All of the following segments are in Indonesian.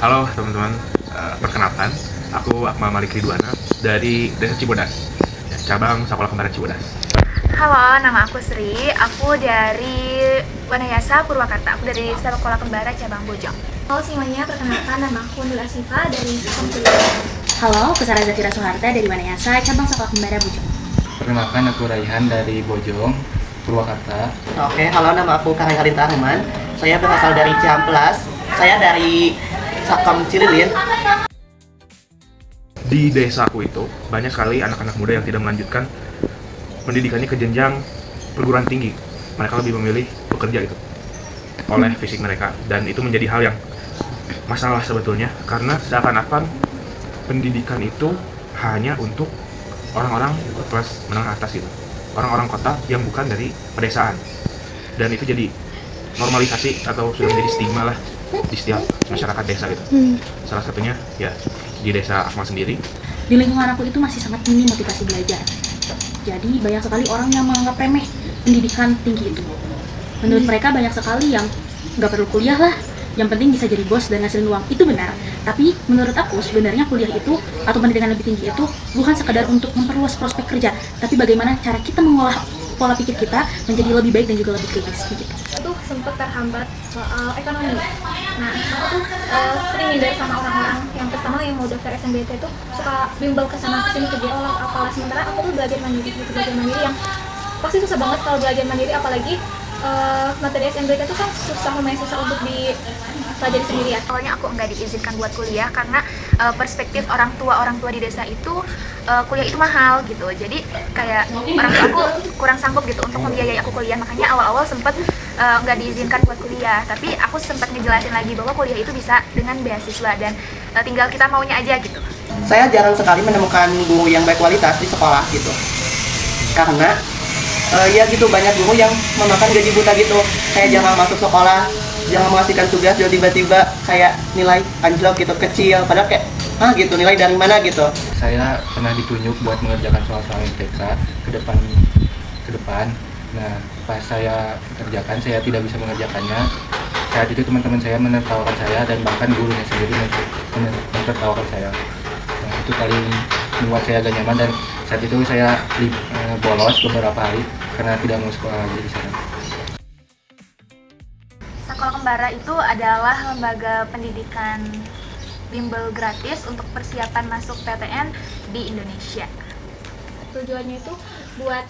Halo teman-teman, perkenalkan, aku Akmal Malik Ridwana dari Desa Cibodas, cabang Sekolah Kembaran Cibodas. Halo, nama aku Sri. Aku dari Wanayasa Purwakarta. Aku dari Sekolah Kembara cabang Bojong. Halo semuanya, perkenalkan nama aku Nur Asifa dari Sekolah Kembara. Halo, aku Sarah Zafira Soeharta dari Wanayasa, cabang Sekolah Kembara Bojong. Perkenalkan, aku Raihan dari Bojong, Purwakarta. Oke, halo, nama aku Kahai Harinta Rahman. Saya berasal dari Ciamplas. Saya dari Sakam Cililin. Di desaku itu banyak sekali anak-anak muda yang tidak melanjutkan pendidikannya ke jenjang perguruan tinggi. Mereka lebih memilih bekerja itu oleh fisik mereka, dan itu menjadi hal yang masalah sebetulnya, karena seakan-akan pendidikan itu hanya untuk orang-orang kelas menengah atas gitu, orang-orang kota yang bukan dari pedesaan, dan itu jadi normalisasi atau sudah menjadi stigma lah di setiap masyarakat desa gitu. Salah satunya ya di desa Akmal sendiri. Di lingkungan aku itu masih sangat minim motivasi belajar. Jadi banyak sekali orang yang menganggap remeh pendidikan tinggi itu. Menurut mereka banyak sekali yang nggak perlu kuliah lah, yang penting bisa jadi bos dan ngasilin uang. Itu benar. Tapi menurut aku sebenarnya kuliah itu atau pendidikan lebih tinggi itu bukan sekedar untuk memperluas prospek kerja, tapi bagaimana cara kita mengolah pola pikir kita menjadi lebih baik dan juga lebih kritis gitu. Aku tuh sempat terhambat soal ekonomi. Nah, aku tuh sering minder sama orang-orang yang pertama yang mau daftar SNBT tuh suka bimbel kesana kesini kerja olah apalah, sementara aku tuh belajar mandiri yang pasti susah banget kalau belajar mandiri, apalagi materi SNBT itu kan lumayan susah untuk dipelajari sendirian. Awalnya aku nggak diizinkan buat kuliah karena perspektif orang tua di desa itu kuliah itu mahal gitu. Jadi kayak orang tua aku kurang sanggup gitu untuk membiayai aku kuliah. Makanya awal-awal sempet nggak diizinkan buat kuliah. Tapi aku sempat ngejelasin lagi bahwa kuliah itu bisa dengan beasiswa dan tinggal kita maunya aja gitu. Saya jarang sekali menemukan guru yang berkualitas di sekolah gitu. Karena ya gitu, banyak guru yang memakan gaji buta gitu. Kayak jangan masuk sekolah, jangan mengasihkan tugas, dan tiba-tiba kayak nilai anjlok gitu, kecil. Padahal kayak gitu, nilai dari mana gitu. Saya pernah ditunjuk buat mengerjakan soal-soal MTK ke depan. Nah, pas saya kerjakan, saya tidak bisa mengerjakannya. Saat itu teman-teman saya menertawakan saya, dan bahkan gurunya sendiri menertawakan saya. Nah, itu paling membuat saya agak nyaman, dan saat itu saya bolos beberapa hari karena tidak mau sekolah lagi di sana. Sekolah Kembara itu adalah lembaga pendidikan bimbel gratis untuk persiapan masuk PTN di Indonesia. Tujuannya itu buat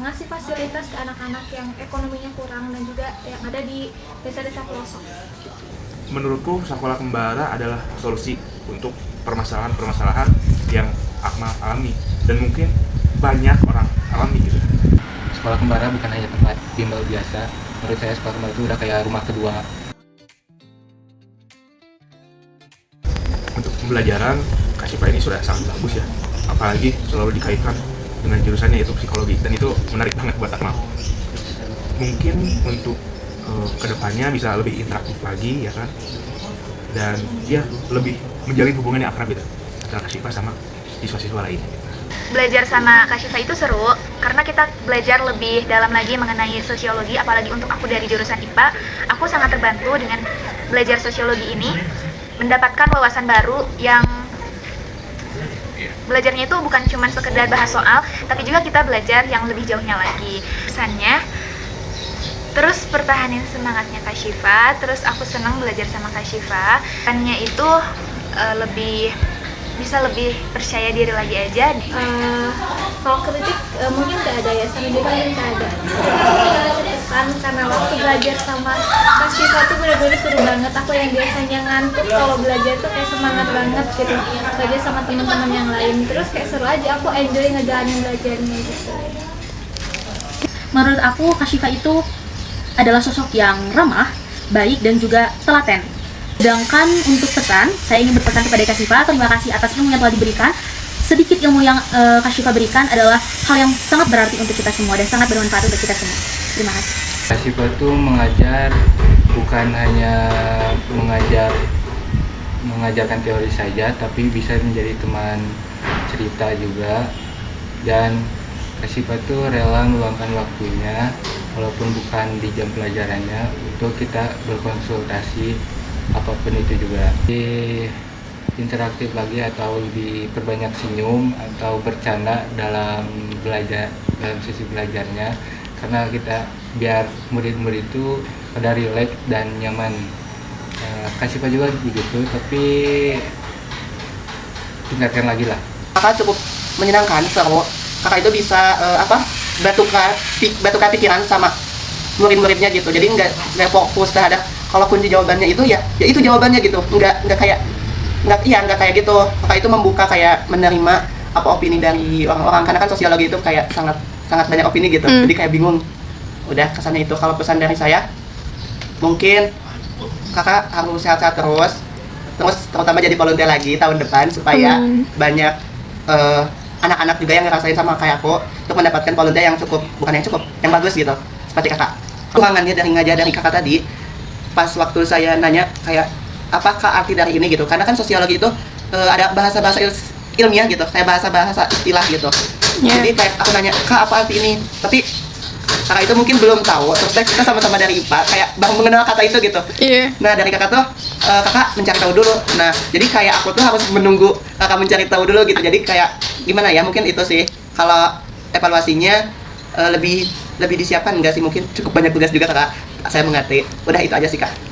ngasih fasilitas ke anak-anak yang ekonominya kurang dan juga yang ada di desa-desa pelosok. Menurutku Sekolah Kembara adalah solusi untuk permasalahan-permasalahan yang Akmal alami dan mungkin banyak orang alami gitu. Sekolah Kembara bukan hanya tempat bimbel biasa. Menurut saya Sekolah Kembara itu udah kayak rumah kedua. Untuk pembelajaran, Kak Syifa ini sudah sangat bagus ya, apalagi selalu dikaitkan dengan jurusannya yaitu psikologi, dan itu menarik banget buat Akmal. Mungkin untuk kedepannya bisa lebih interaktif lagi ya kan, dan ya lebih menjalin hubungan yang akrab gitu antara Kak Syifa sama siswa-siswa lain. Belajar sama Kak Syifa itu seru karena kita belajar lebih dalam lagi mengenai sosiologi, apalagi untuk aku dari jurusan IPA. Aku sangat terbantu dengan belajar sosiologi ini, mendapatkan wawasan baru yang belajarnya itu bukan cuma sekedar bahas soal, tapi juga kita belajar yang lebih jauhnya lagi. Pesannya, terus pertahanin semangatnya Kak Syifa, terus aku senang belajar sama Kak Syifa. Pesannya itu bisa lebih percaya diri lagi aja. Kalau kritik mungkin nggak ada ya, sama juga mungkin nggak ada. Pesan karena waktu belajar sama Kak Syifa tuh bener-bener seru banget. Aku yang biasanya ngantuk kalau belajar tuh kayak semangat banget gitu. Belajar sama teman-teman yang lain, terus kayak seru aja. Aku enjoy ngejalanin belajarnya gitu. Menurut aku Kak Syifa itu adalah sosok yang ramah, baik dan juga telaten. Sedangkan untuk pesan, saya ingin berpesan kepada Kak Syifa, terima kasih atas ilmu yang telah diberikan. Sedikit ilmu yang Kak Syifa berikan adalah hal yang sangat berarti untuk kita semua dan sangat bermanfaat untuk kita semua. Terima kasih. Kak Syifa itu mengajar bukan hanya mengajarkan teori saja, tapi bisa menjadi teman cerita juga. Dan Kak Syifa itu rela meluangkan waktunya walaupun bukan di jam pelajarannya untuk kita berkonsultasi apapun itu juga. Di interaktif lagi atau diperbanyak senyum atau bercanda dalam belajar, dalam sisi belajarnya, karena kita biar murid-murid itu pada rileks dan nyaman. Kasih Pak juga begitu, tapi tingkatkan lagi lah. Kakak cukup menyenangkan, seru. Kakak itu bisa bertukar pikiran sama murid-muridnya gitu. Jadi nggak fokus terhadap kalau kunci jawabannya itu ya itu jawabannya gitu. Nggak kayak gitu. Kakak itu membuka kayak menerima apa opini dari orang-orang, karena kan sosiologi itu kayak sangat banyak opini gitu. Jadi kayak bingung. Udah kesannya itu. Kalau pesan dari saya mungkin kakak harus sehat-sehat terus terutama jadi volunteer lagi tahun depan supaya banyak anak-anak juga yang ngerasain sama kayak aku untuk mendapatkan volunteer yang yang bagus gitu seperti kakak. Kekurangannya dari ngajar dari kakak tadi, pas waktu saya nanya kayak apakah arti dari ini gitu, karena kan sosiologi itu ada bahasa-bahasa ilmiah gitu, kayak bahasa-bahasa istilah gitu. Jadi kayak aku nanya, kak apa arti ini, tapi kakak itu mungkin belum tahu. Terus kita sama-sama dari IPA kayak baru mengenal kata itu gitu. Nah dari kakak tuh kakak mencari tahu dulu. Nah jadi kayak aku tuh harus menunggu kakak mencari tahu dulu gitu. Jadi kayak gimana ya, mungkin itu sih. Kalau evaluasinya lebih disiapkan enggak sih, mungkin cukup banyak tugas juga kakak. Saya mengerti. Udah itu aja sih kak.